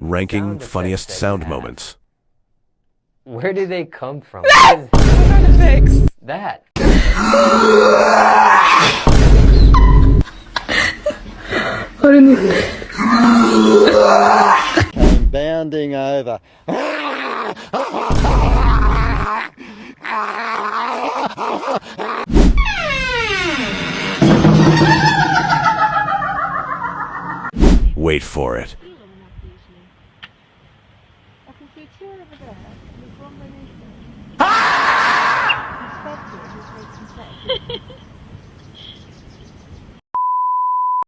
Ranking funniest sound moments. Where do they come from? Sound effects. That. Came bounding over. Wait for it. I can see two over there, and there's one beneath me. Ah! He's fed it, he's making sense.